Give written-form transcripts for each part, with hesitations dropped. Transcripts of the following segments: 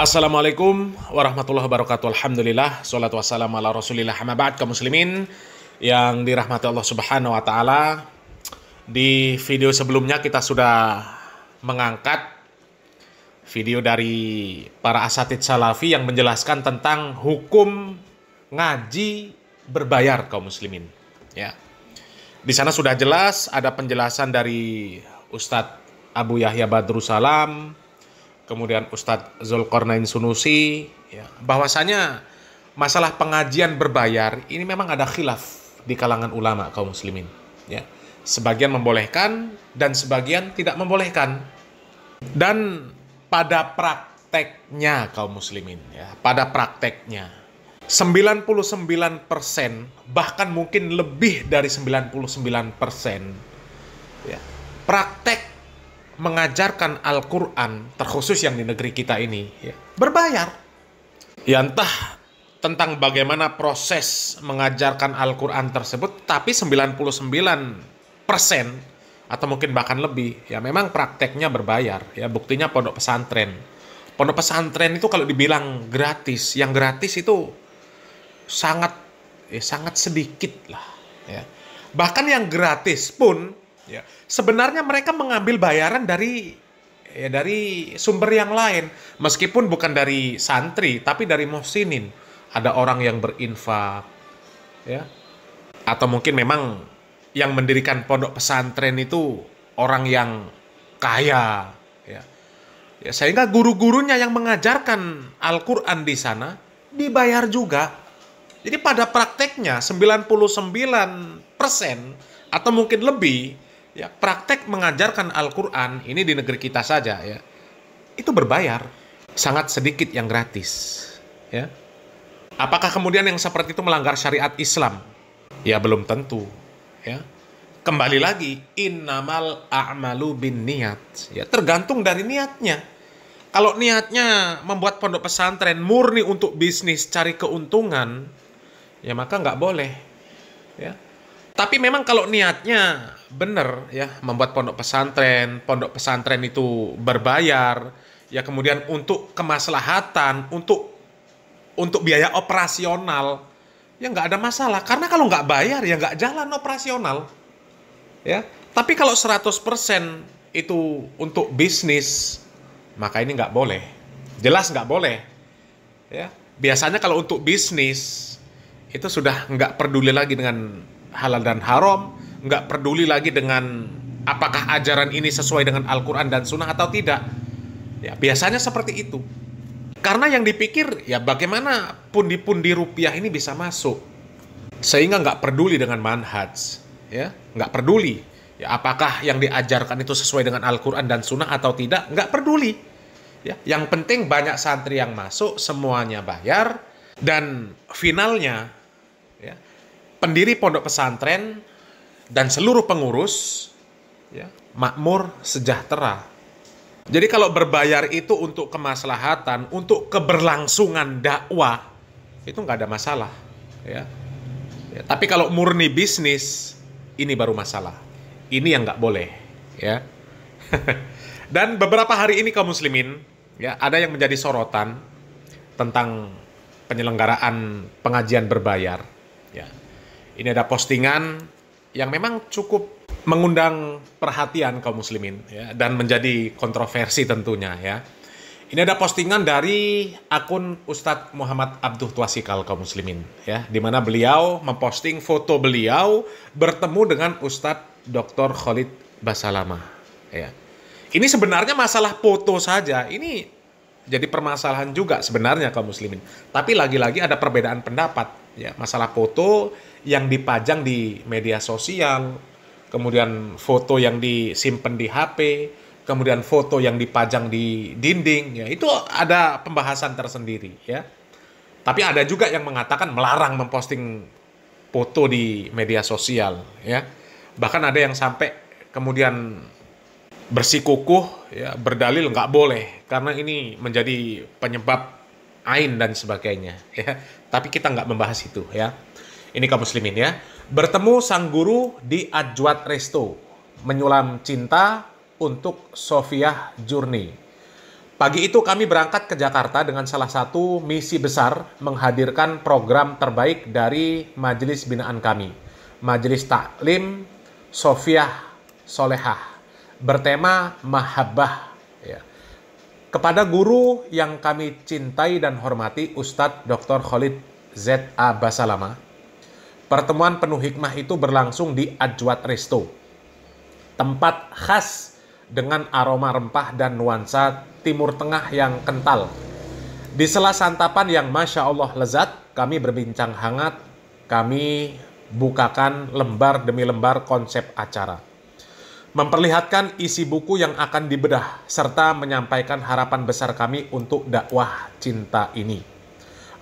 Assalamualaikum warahmatullahi wabarakatuh. Alhamdulillah, salatu wassalamu ala rasulillah, amma ba'd. Kaum muslimin yang dirahmati Allah subhanahu wa ta'ala, di video sebelumnya kita sudah mengangkat video dari para asatidz salafi yang menjelaskan tentang hukum ngaji berbayar kaum muslimin. Ya, di sana sudah jelas ada penjelasan dari Ustadz Abu Yahya Badrussalam, kemudian Ustadz Zulkarnain Sunusi, ya, bahwasanya masalah pengajian berbayar ini memang ada khilaf di kalangan ulama kaum muslimin. Ya, sebagian membolehkan dan sebagian tidak membolehkan. Dan pada prakteknya kaum muslimin, ya, pada prakteknya 99% bahkan mungkin lebih dari 99%, ya, praktek mengajarkan Al-Quran, terkhusus yang di negeri kita ini, ya, berbayar. Ya, entah tentang bagaimana proses mengajarkan Al-Quran tersebut, tapi 99% atau mungkin bahkan lebih, ya memang prakteknya berbayar. Ya, buktinya pondok pesantren. Pondok pesantren itu kalau dibilang gratis, yang gratis itu sangat sedikit lah. Ya. Bahkan yang gratis pun, ya, sebenarnya mereka mengambil bayaran dari sumber yang lain, meskipun bukan dari santri tapi dari muhsinin. Ada orang yang berinfak, ya, atau mungkin memang yang mendirikan pondok pesantren itu orang yang kaya, ya. Ya, sehingga guru-gurunya yang mengajarkan Al-Quran di sana dibayar juga. Jadi pada prakteknya 99% atau mungkin lebih, ya, praktek mengajarkan Al-Quran ini di negeri kita saja, ya, itu berbayar. Sangat sedikit yang gratis, ya. Apakah kemudian yang seperti itu melanggar syariat Islam? Ya belum tentu, ya. Kembali lagi, innamal a'malu binniyat, ya, tergantung dari niatnya. Kalau niatnya membuat pondok pesantren murni untuk bisnis, cari keuntungan, ya maka nggak boleh, ya. Tapi memang kalau niatnya benar, ya, membuat pondok pesantren itu berbayar, ya, kemudian untuk kemaslahatan, untuk biaya operasional, ya nggak ada masalah. Karena kalau nggak bayar, ya nggak jalan operasional, ya. Tapi kalau 100% itu untuk bisnis, maka ini nggak boleh. Jelas nggak boleh, ya. Biasanya kalau untuk bisnis, itu sudah nggak peduli lagi dengan halal dan haram, nggak peduli lagi dengan apakah ajaran ini sesuai dengan Al-Quran dan Sunnah atau tidak. Ya, biasanya seperti itu. Karena yang dipikir, ya, bagaimana pundi-pundi rupiah ini bisa masuk, sehingga nggak peduli dengan manhaj, ya, nggak peduli, ya, apakah yang diajarkan itu sesuai dengan Al-Quran dan Sunnah atau tidak, nggak peduli. Ya, yang penting banyak santri yang masuk, semuanya bayar, dan finalnya, ya, pendiri pondok pesantren dan seluruh pengurus, ya, makmur, sejahtera. Jadi kalau berbayar itu untuk kemaslahatan, untuk keberlangsungan dakwah, itu nggak ada masalah, ya. Ya, tapi kalau murni bisnis, ini baru masalah. Ini yang nggak boleh, ya. Dan beberapa hari ini kaum muslimin, ya, ada yang menjadi sorotan tentang penyelenggaraan pengajian berbayar. Ya. Ini ada postingan yang memang cukup mengundang perhatian kaum muslimin, ya, dan menjadi kontroversi tentunya, ya. Ini ada postingan dari akun Ustadz Muhammad Abduh Twasikal kaum muslimin, ya, di mana beliau memposting foto beliau bertemu dengan Ustadz Dr. Khalid Basalamah, ya. Ini sebenarnya masalah foto saja, ini jadi permasalahan juga sebenarnya kaum muslimin. Tapi lagi-lagi ada perbedaan pendapat, ya, masalah foto yang dipajang di media sosial, kemudian foto yang disimpan di HP, kemudian foto yang dipajang di dinding, ya, itu ada pembahasan tersendiri, ya. Tapi ada juga yang mengatakan melarang memposting foto di media sosial, ya. Bahkan ada yang sampai kemudian bersikukuh, ya, berdalil nggak boleh karena ini menjadi penyebab ain dan sebagainya, ya. Tapi kita nggak membahas itu, ya. Ini kaum muslimin, ya. Bertemu sang guru di Ajwad Resto, menyulam cinta untuk Sofiah Jurni. Pagi itu kami berangkat ke Jakarta dengan salah satu misi besar menghadirkan program terbaik dari majelis binaan kami, Majelis Taklim Sofiah Solehah, bertema Mahabbah. Ya. Kepada guru yang kami cintai dan hormati, Ustadz Dr. Khalid Z.A. Basalama, pertemuan penuh hikmah itu berlangsung di Ajwat Resto, tempat khas dengan aroma rempah dan nuansa Timur Tengah yang kental. Di sela santapan yang Masya Allah lezat, kami berbincang hangat, kami bukakan lembar demi lembar konsep acara, memperlihatkan isi buku yang akan dibedah, serta menyampaikan harapan besar kami untuk dakwah cinta ini.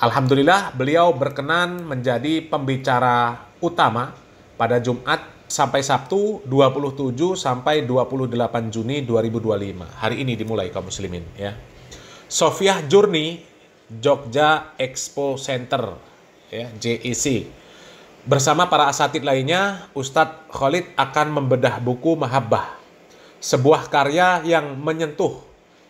Alhamdulillah, beliau berkenan menjadi pembicara utama pada Jumat sampai Sabtu 27 sampai 28 Juni 2025. Hari ini dimulai kaum muslimin ya. Sofiah Journey Jogja Expo Center ya, JEC. Bersama para asatidz lainnya, Ustadz Khalid akan membedah buku Mahabbah, sebuah karya yang menyentuh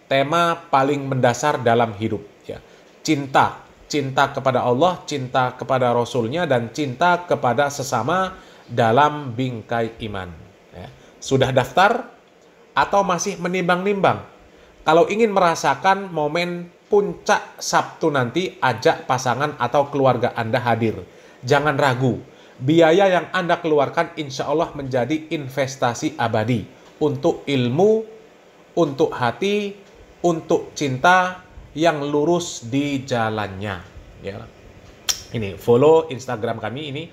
tema paling mendasar dalam hidup ya. Cinta, cinta kepada Allah, cinta kepada Rasulnya, dan cinta kepada sesama dalam bingkai iman. Ya. Sudah daftar atau masih menimbang-nimbang? Kalau ingin merasakan momen puncak Sabtu nanti, ajak pasangan atau keluarga Anda hadir. Jangan ragu, biaya yang Anda keluarkan insya Allah menjadi investasi abadi untuk ilmu, untuk hati, untuk cinta yang lurus di jalannya. Ya. Ini follow Instagram kami ini,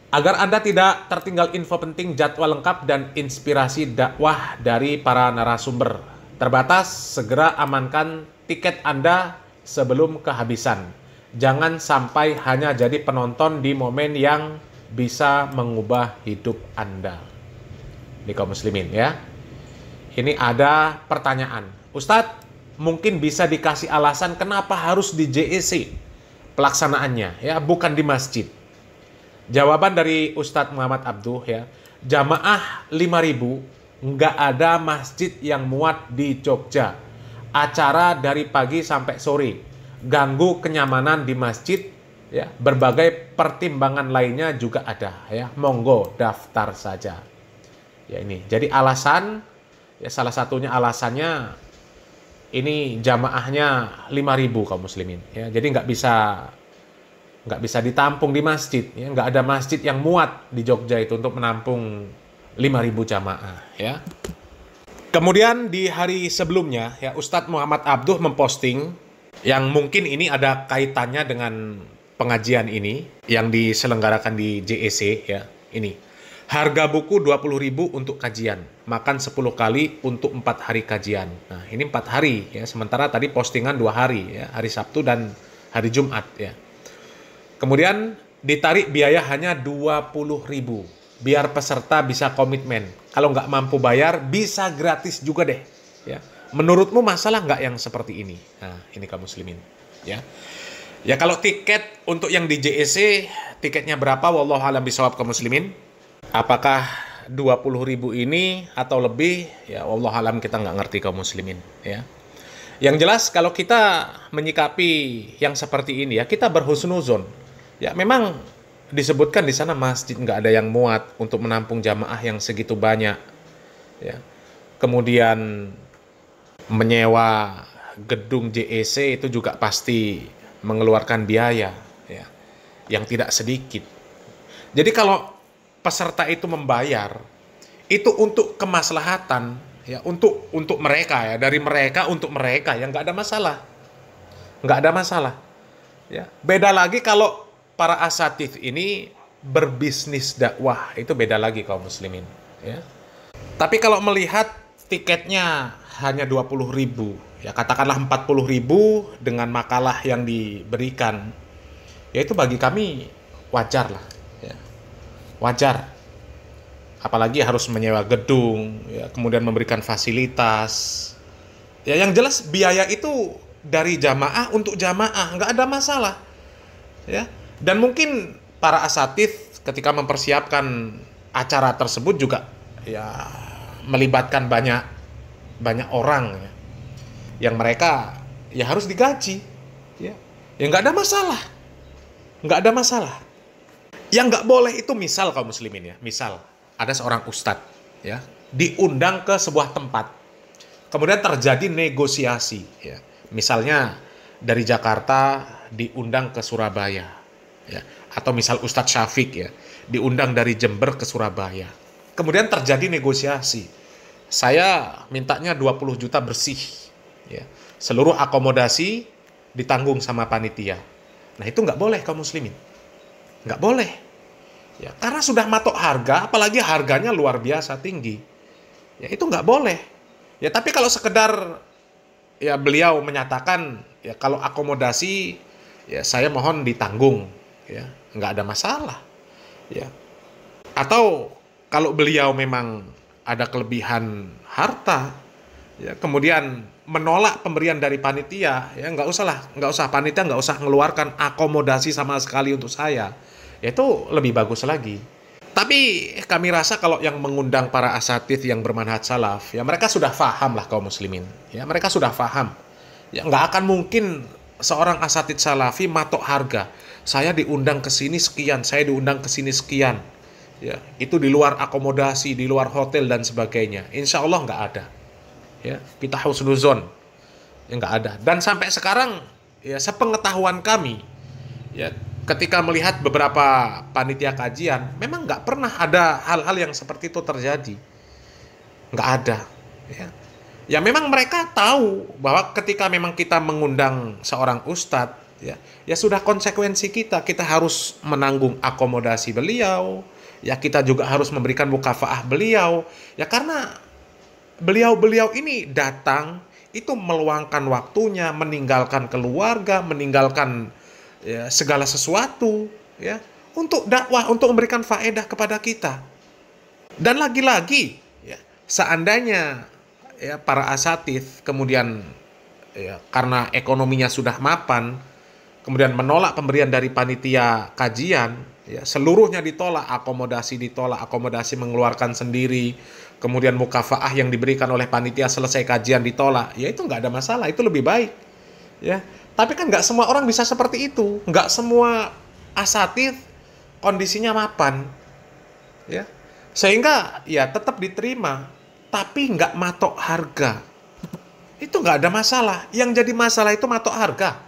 agar Anda tidak tertinggal info penting, jadwal lengkap, dan inspirasi dakwah dari para narasumber. Terbatas, segera amankan tiket Anda sebelum kehabisan. Jangan sampai hanya jadi penonton di momen yang bisa mengubah hidup Anda. Ini kaum muslimin ya. Ini ada pertanyaan. Ustadz, mungkin bisa dikasih alasan kenapa harus di JEC pelaksanaannya ya, bukan di masjid? Jawaban dari Ustadz Muhammad Abduh ya, jamaah 5.000, nggak ada masjid yang muat di Jogja. Acara dari pagi sampai sore, ganggu kenyamanan di masjid ya, berbagai pertimbangan lainnya juga ada ya. Monggo daftar saja. Ya ini. Jadi alasan ya, salah satunya alasannya ini jamaahnya 5.000 kaum muslimin ya. Jadi nggak bisa ditampung di masjid ya, nggak ada masjid yang muat di Jogja itu untuk menampung 5.000 jamaah ya. Kemudian di hari sebelumnya ya, Ustadz Muhammad Abduh memposting yang mungkin ini ada kaitannya dengan pengajian ini yang diselenggarakan di JEC ya. Ini harga buku 20.000 untuk kajian, makan 10 kali untuk 4 hari kajian. Nah ini 4 hari ya, sementara tadi postingan 2 hari ya, hari Sabtu dan hari Jumat ya. Kemudian ditarik biaya hanya 20.000, biar peserta bisa komitmen. Kalau nggak mampu bayar, bisa gratis juga deh. Ya. Menurutmu masalah nggak yang seperti ini? Nah, ini kaum muslimin. Ya, ya kalau tiket untuk yang di JEC, tiketnya berapa? Wallahu a'lam bishawab kaum muslimin. Apakah 20.000 ini atau lebih? Ya, wallahu a'lam, kita nggak ngerti kaum muslimin. Ya. Yang jelas kalau kita menyikapi yang seperti ini ya, kita berhusnuzon. Ya memang disebutkan di sana masjid nggak ada yang muat untuk menampung jamaah yang segitu banyak. Ya. Kemudian menyewa gedung JEC itu juga pasti mengeluarkan biaya ya, yang tidak sedikit. Jadi kalau peserta itu membayar, itu untuk kemaslahatan ya, untuk mereka ya, dari mereka untuk mereka, yang nggak ada masalah. Nggak ada masalah. Ya. Beda lagi kalau para asatidz ini berbisnis dakwah, itu beda lagi kaum muslimin ya. Tapi kalau melihat tiketnya hanya 20.000 ya, katakanlah 40.000 dengan makalah yang diberikan, ya itu bagi kami wajar lah ya. Wajar, apalagi harus menyewa gedung ya, kemudian memberikan fasilitas ya. Yang jelas biaya itu dari jamaah untuk jamaah, nggak ada masalah ya. Dan mungkin para asatidz ketika mempersiapkan acara tersebut juga ya melibatkan banyak orang ya. yang mereka ya harus digaji, ya, ya nggak ada masalah, nggak ada masalah. Yang nggak boleh itu misal kaum muslimin ya, misal ada seorang ustadz ya diundang ke sebuah tempat, kemudian terjadi negosiasi, ya, misalnya dari Jakarta diundang ke Surabaya, ya, atau misal Ustadz Syafiq ya diundang dari Jember ke Surabaya, kemudian terjadi negosiasi, saya mintanya 20 juta bersih, ya, seluruh akomodasi ditanggung sama panitia. Nah itu nggak boleh kaum muslimin, nggak boleh, ya, karena sudah matok harga, apalagi harganya luar biasa tinggi, ya itu nggak boleh, ya. Tapi kalau sekedar ya beliau menyatakan ya kalau akomodasi ya saya mohon ditanggung, ya nggak ada masalah, ya. Atau kalau beliau memang ada kelebihan harta, ya kemudian menolak pemberian dari panitia, ya nggak usah panitia nggak usah mengeluarkan akomodasi sama sekali untuk saya, ya, itu lebih bagus lagi. Tapi kami rasa kalau yang mengundang para asatidz yang bermanhaj salaf, ya mereka sudah paham lah kaum muslimin, ya mereka sudah paham, ya nggak akan mungkin seorang asatidz salafi matok harga, saya diundang ke sini sekian, saya diundang ke sini sekian, ya itu di luar akomodasi, di luar hotel dan sebagainya, insya Allah nggak ada, ya kita husnuzon, ya nggak ada. Dan sampai sekarang ya sepengetahuan kami, ya ketika melihat beberapa panitia kajian, memang nggak pernah ada hal-hal yang seperti itu terjadi, nggak ada, ya. Ya memang mereka tahu bahwa ketika memang kita mengundang seorang ustadz, ya, ya sudah konsekuensi kita harus menanggung akomodasi beliau, ya kita juga harus memberikan mukafaah beliau, ya karena beliau ini datang itu meluangkan waktunya, meninggalkan keluarga, meninggalkan ya, segala sesuatu, ya, untuk dakwah, untuk memberikan faedah kepada kita. Dan lagi-lagi, ya, seandainya ya para asatidz kemudian ya, karena ekonominya sudah mapan, kemudian menolak pemberian dari panitia kajian, ya, seluruhnya ditolak, akomodasi mengeluarkan sendiri, kemudian mukafaah yang diberikan oleh panitia selesai kajian ditolak, ya itu nggak ada masalah, itu lebih baik, ya. Tapi kan nggak semua orang bisa seperti itu, nggak semua asatidz kondisinya mapan, ya, sehingga ya tetap diterima, tapi nggak matok harga, itu nggak ada masalah. Yang jadi masalah itu matok harga,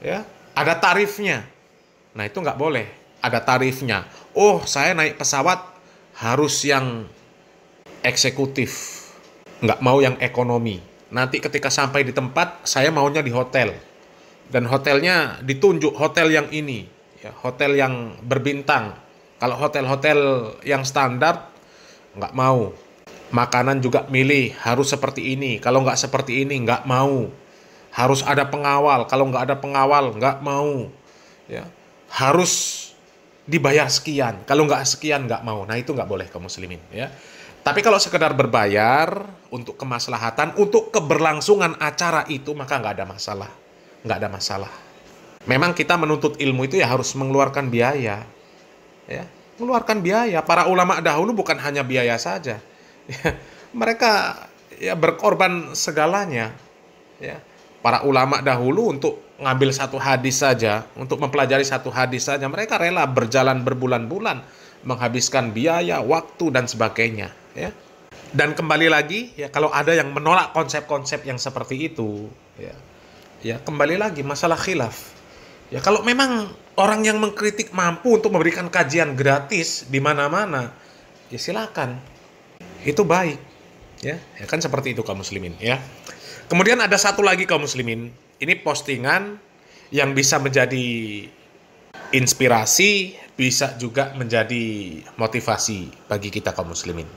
ya, ada tarifnya. Nah itu nggak boleh, ada tarifnya. Oh saya naik pesawat harus yang eksekutif, nggak mau yang ekonomi. Nanti ketika sampai di tempat, saya maunya di hotel. Dan hotelnya ditunjuk hotel yang ini, ya, hotel yang berbintang. Kalau hotel-hotel yang standar, nggak mau. Makanan juga milih, harus seperti ini. Kalau nggak seperti ini, nggak mau. Harus ada pengawal. Kalau nggak ada pengawal, nggak mau. Ya. Harus dibayar sekian. Kalau nggak sekian, nggak mau. Nah, itu nggak boleh kaum muslimin. Ya. Tapi kalau sekedar berbayar untuk kemaslahatan, untuk keberlangsungan acara itu, maka nggak ada masalah. Nggak ada masalah. Memang kita menuntut ilmu itu ya harus mengeluarkan biaya. Ya, mengeluarkan biaya. Para ulama dahulu bukan hanya biaya saja. Ya, mereka ya berkorban segalanya. Ya. Para ulama dahulu untuk ngambil satu hadis saja, untuk mempelajari satu hadis saja, mereka rela berjalan berbulan-bulan, menghabiskan biaya, waktu, dan sebagainya. Ya. Dan kembali lagi, ya kalau ada yang menolak konsep-konsep yang seperti itu, ya kembali lagi masalah khilaf. Ya kalau memang orang yang mengkritik mampu untuk memberikan kajian gratis di mana-mana, ya silakan, itu baik, ya kan seperti itu kaum muslimin, ya. Kemudian ada satu lagi kaum muslimin, ini postingan yang bisa menjadi inspirasi, bisa juga menjadi motivasi bagi kita kaum muslimin.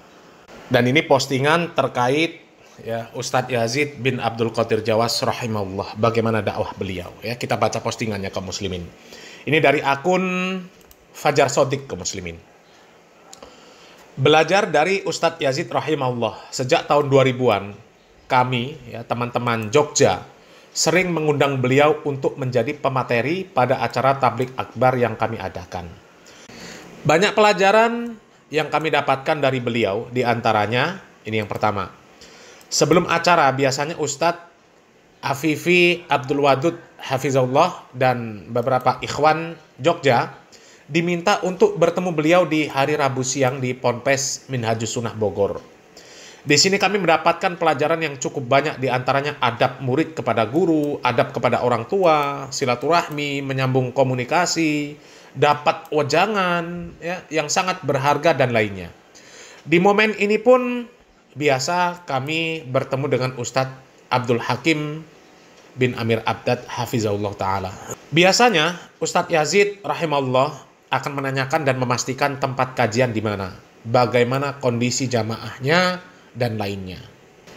Dan ini postingan terkait ya Ustadz Yazid bin Abdul Qadir Jawas rahimahullah, bagaimana dakwah beliau, ya. Kita baca postingannya kaum muslimin. Ini dari akun Fajar Sodik kaum muslimin. Belajar dari Ustadz Yazid rahimahullah, sejak tahun 2000-an kami ya teman-teman Jogja sering mengundang beliau untuk menjadi pemateri pada acara tablik akbar yang kami adakan. Banyak pelajaran yang kami dapatkan dari beliau, di antaranya ini yang pertama. Sebelum acara biasanya Ustadz Afifi Abdul Wadud Hafizahullah dan beberapa ikhwan Jogja diminta untuk bertemu beliau di hari Rabu siang di Ponpes Minhajus Sunnah Bogor. Di sini kami mendapatkan pelajaran yang cukup banyak, di antaranya adab murid kepada guru, adab kepada orang tua, silaturahmi, menyambung komunikasi, dapat wejangan ya, yang sangat berharga dan lainnya. Di momen ini pun biasa kami bertemu dengan Ustadz Abdul Hakim bin Amir Abdad Hafizahullah Ta'ala. Biasanya Ustadz Yazid rahimahullah akan menanyakan dan memastikan tempat kajian di mana, bagaimana kondisi jamaahnya, dan lainnya.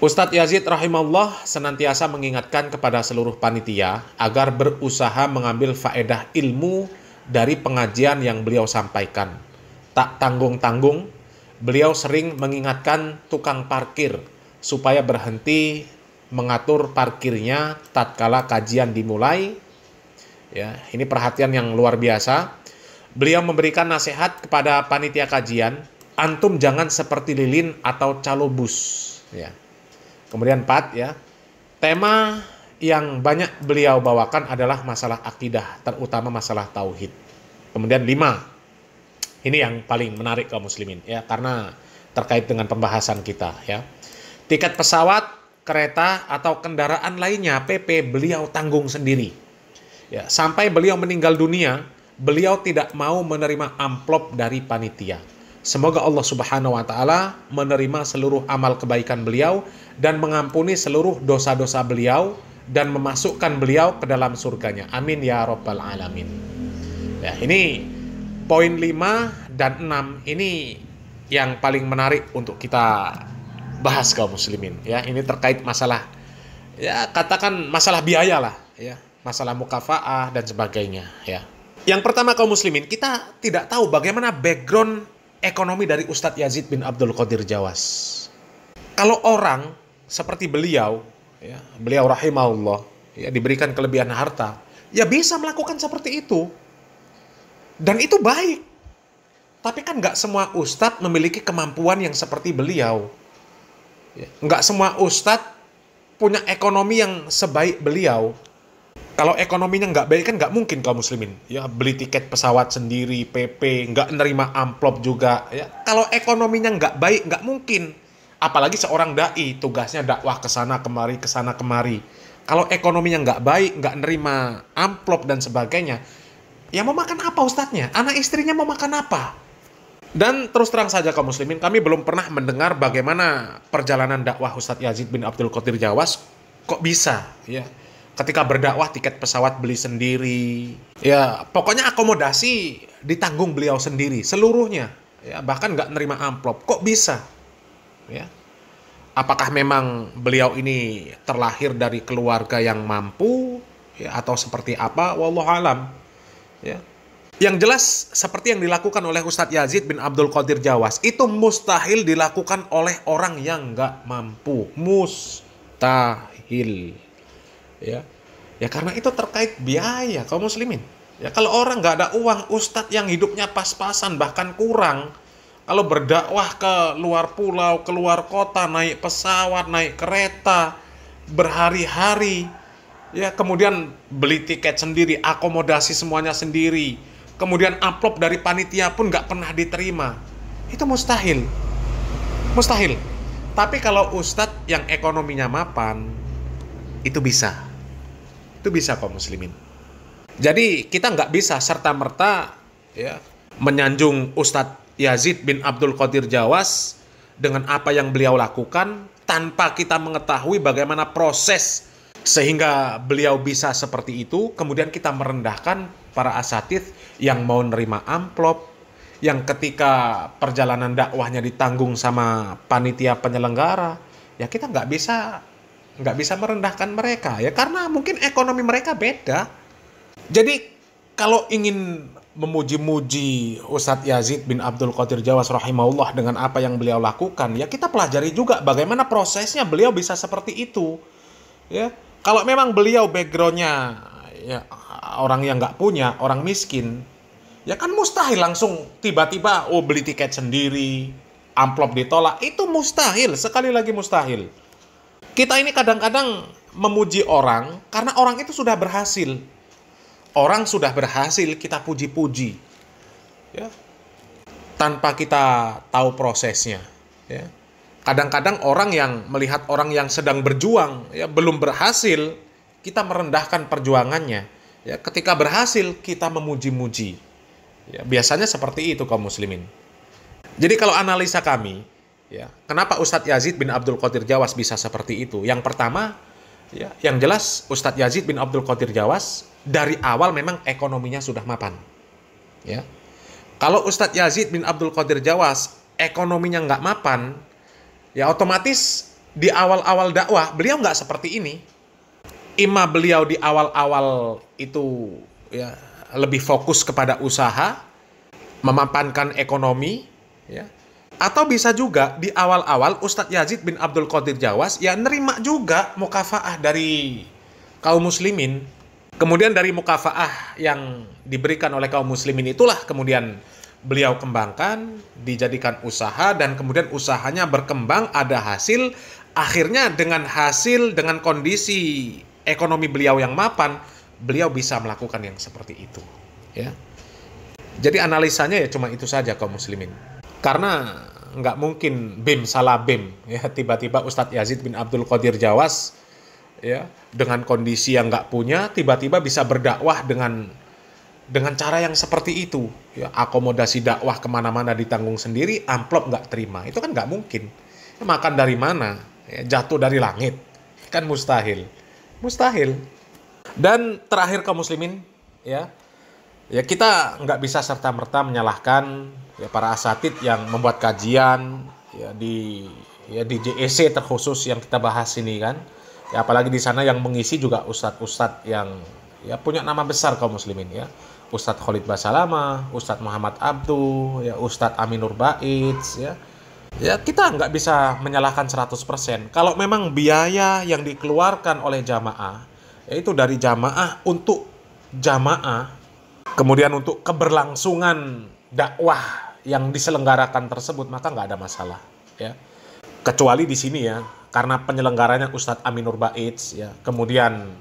Ustadz Yazid rahimahullah senantiasa mengingatkan kepada seluruh panitia agar berusaha mengambil faedah ilmu dari pengajian yang beliau sampaikan. Tak tanggung-tanggung, beliau sering mengingatkan tukang parkir supaya berhenti mengatur parkirnya tatkala kajian dimulai. Ya, ini perhatian yang luar biasa. Beliau memberikan nasihat kepada panitia kajian, antum jangan seperti lilin atau calobus. Ya. Kemudian 4 ya, tema yang banyak beliau bawakan adalah masalah akidah, terutama masalah tauhid. Kemudian 5, ini yang paling menarik kaum muslimin ya, karena terkait dengan pembahasan kita ya. Tiket pesawat, kereta atau kendaraan lainnya PP beliau tanggung sendiri. Ya, sampai beliau meninggal dunia, beliau tidak mau menerima amplop dari panitia. Semoga Allah Subhanahu wa Ta'ala menerima seluruh amal kebaikan beliau dan mengampuni seluruh dosa-dosa beliau dan memasukkan beliau ke dalam surganya. Amin ya Rabbal Alamin. Ya, ini poin 5 dan 6 ini yang paling menarik untuk kita bahas kaum muslimin. Ya, ini terkait masalah, ya katakan masalah biaya lah, ya, masalah mukafaah dan sebagainya. Ya. Yang pertama kaum muslimin, kita tidak tahu bagaimana background ekonomi dari Ustadz Yazid bin Abdul Qadir Jawas. Kalau orang seperti beliau, ya, beliau rahimahullah, ya, diberikan kelebihan harta, ya bisa melakukan seperti itu. Dan itu baik. Tapi kan nggak semua ustadz memiliki kemampuan yang seperti beliau. Ya, nggak semua ustadz punya ekonomi yang sebaik beliau. Kalau ekonominya nggak baik kan nggak mungkin kaum muslimin ya beli tiket pesawat sendiri, PP, nggak nerima amplop juga ya. Kalau ekonominya nggak baik nggak mungkin. Apalagi seorang dai tugasnya dakwah ke sana kemari. Kalau ekonominya nggak baik, nggak nerima amplop dan sebagainya, ya mau makan apa ustadznya? Anak istrinya mau makan apa? Dan terus terang saja kaum muslimin, kami belum pernah mendengar bagaimana perjalanan dakwah Ustadz Yazid bin Abdul Qadir Jawas kok bisa ya. Ketika berdakwah tiket pesawat beli sendiri, ya pokoknya akomodasi ditanggung beliau sendiri seluruhnya, ya bahkan nggak nerima amplop. Kok bisa? Ya, apakah memang beliau ini terlahir dari keluarga yang mampu, ya, atau seperti apa? Wallahu alam. Ya, yang jelas seperti yang dilakukan oleh Ustadz Yazid bin Abdul Qadir Jawas itu mustahil dilakukan oleh orang yang nggak mampu, mustahil. Ya, ya karena itu terkait biaya kaum muslimin. Ya kalau orang nggak ada uang, ustadz yang hidupnya pas-pasan bahkan kurang, kalau berdakwah ke luar pulau, keluar kota, naik pesawat, naik kereta, berhari-hari, ya kemudian beli tiket sendiri, akomodasi semuanya sendiri, kemudian amplop dari panitia pun nggak pernah diterima, itu mustahil, mustahil. Tapi kalau ustadz yang ekonominya mapan, itu bisa. Itu bisa kaum muslimin. Jadi kita nggak bisa serta-merta ya, menyanjung Ustadz Yazid bin Abdul Qadir Jawas dengan apa yang beliau lakukan tanpa kita mengetahui bagaimana proses sehingga beliau bisa seperti itu. Kemudian kita merendahkan para asatidz yang mau nerima amplop, yang ketika perjalanan dakwahnya ditanggung sama panitia penyelenggara. Ya kita nggak bisa merendahkan mereka ya, karena mungkin ekonomi mereka beda. Jadi kalau ingin memuji-muji Ustadz Yazid bin Abdul Qadir Jawas rahimahullah dengan apa yang beliau lakukan, ya kita pelajari juga bagaimana prosesnya beliau bisa seperti itu ya. Kalau memang beliau backgroundnya ya orang yang nggak punya, orang miskin, ya kan mustahil langsung tiba-tiba beli tiket sendiri, amplop ditolak. Itu mustahil, sekali lagi mustahil. Kita ini kadang-kadang memuji orang karena orang itu sudah berhasil. Orang sudah berhasil kita puji-puji, ya, tanpa kita tahu prosesnya. Ya. Kadang-kadang orang yang melihat orang yang sedang berjuang, ya, belum berhasil, kita merendahkan perjuangannya. Ya, ketika berhasil kita memuji-muji. Ya, biasanya seperti itu kaum muslimin. Jadi kalau analisa kami, ya, kenapa Ustadz Yazid bin Abdul Qadir Jawas bisa seperti itu? Yang pertama, ya, yang jelas Ustadz Yazid bin Abdul Qadir Jawas dari awal memang ekonominya sudah mapan. Ya. Kalau Ustadz Yazid bin Abdul Qadir Jawas ekonominya nggak mapan, ya otomatis di awal-awal dakwah beliau nggak seperti ini. Ima beliau di awal-awal itu, ya, lebih fokus kepada usaha, memapankan ekonomi, ya. Atau bisa juga di awal-awal Ustadz Yazid bin Abdul Qadir Jawas ya nerima juga mukafaah dari kaum muslimin. Kemudian dari mukafaah yang diberikan oleh kaum muslimin itulah kemudian beliau kembangkan, dijadikan usaha, dan kemudian usahanya berkembang, ada hasil. Akhirnya dengan hasil, dengan kondisi ekonomi beliau yang mapan, beliau bisa melakukan yang seperti itu. Ya. Jadi analisanya ya cuma itu saja kaum muslimin. Karena nggak mungkin BEM salah BEM, ya, tiba-tiba Ustadz Yazid bin Abdul Qadir Jawas, ya, dengan kondisi yang nggak punya, tiba-tiba bisa berdakwah dengan cara yang seperti itu, ya, akomodasi dakwah kemana-mana ditanggung sendiri, amplop nggak terima, itu kan nggak mungkin. Ya, makan dari mana? Ya, jatuh dari langit, kan mustahil. Dan terakhir kaum muslimin, ya kita nggak bisa serta-merta menyalahkan, ya, para asatid yang membuat kajian, ya, di JEC terkhusus yang kita bahas ini kan, ya, apalagi di sana yang mengisi juga ustadz-ustadz yang, ya, punya nama besar kaum muslimin, ya, Ustadz Khalid Basalamah, Ustadz Muhammad Abduh, ya, Ustadz Aminur Baits, ya kita nggak bisa menyalahkan 100%. Kalau memang biaya yang dikeluarkan oleh jamaah, yaitu dari jamaah untuk jamaah, kemudian untuk keberlangsungan dakwah yang diselenggarakan tersebut, maka nggak ada masalah, ya. Kecuali di sini, ya, karena penyelenggaranya Ustadz Aminur Baits, ya, kemudian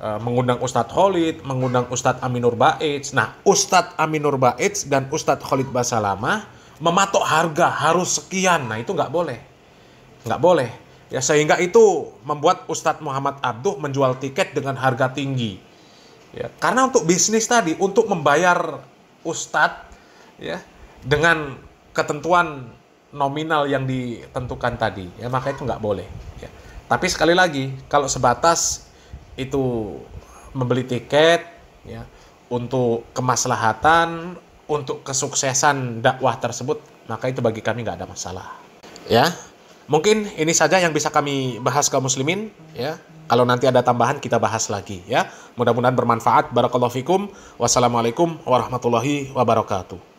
mengundang Ustadz Khalid, mengundang Ustadz Aminur Baits. Nah, Ustadz Aminur Baits dan Ustadz Khalid Basalamah mematok harga harus sekian. Nah, itu nggak boleh. Ya, sehingga itu membuat Ustadz Muhammad Abduh menjual tiket dengan harga tinggi. Ya, karena untuk bisnis tadi, untuk membayar Ustadz, ya, dengan ketentuan nominal yang ditentukan tadi, ya, maka itu nggak boleh. Ya. Tapi sekali lagi, kalau sebatas itu membeli tiket, ya, untuk kemaslahatan, untuk kesuksesan dakwah tersebut, maka itu bagi kami nggak ada masalah. Ya, mungkin ini saja yang bisa kami bahas kaum muslimin, ya. Kalau nanti ada tambahan kita bahas lagi, ya. Mudah-mudahan bermanfaat. Barakallahu fikum. Wassalamualaikum warahmatullahi wabarakatuh.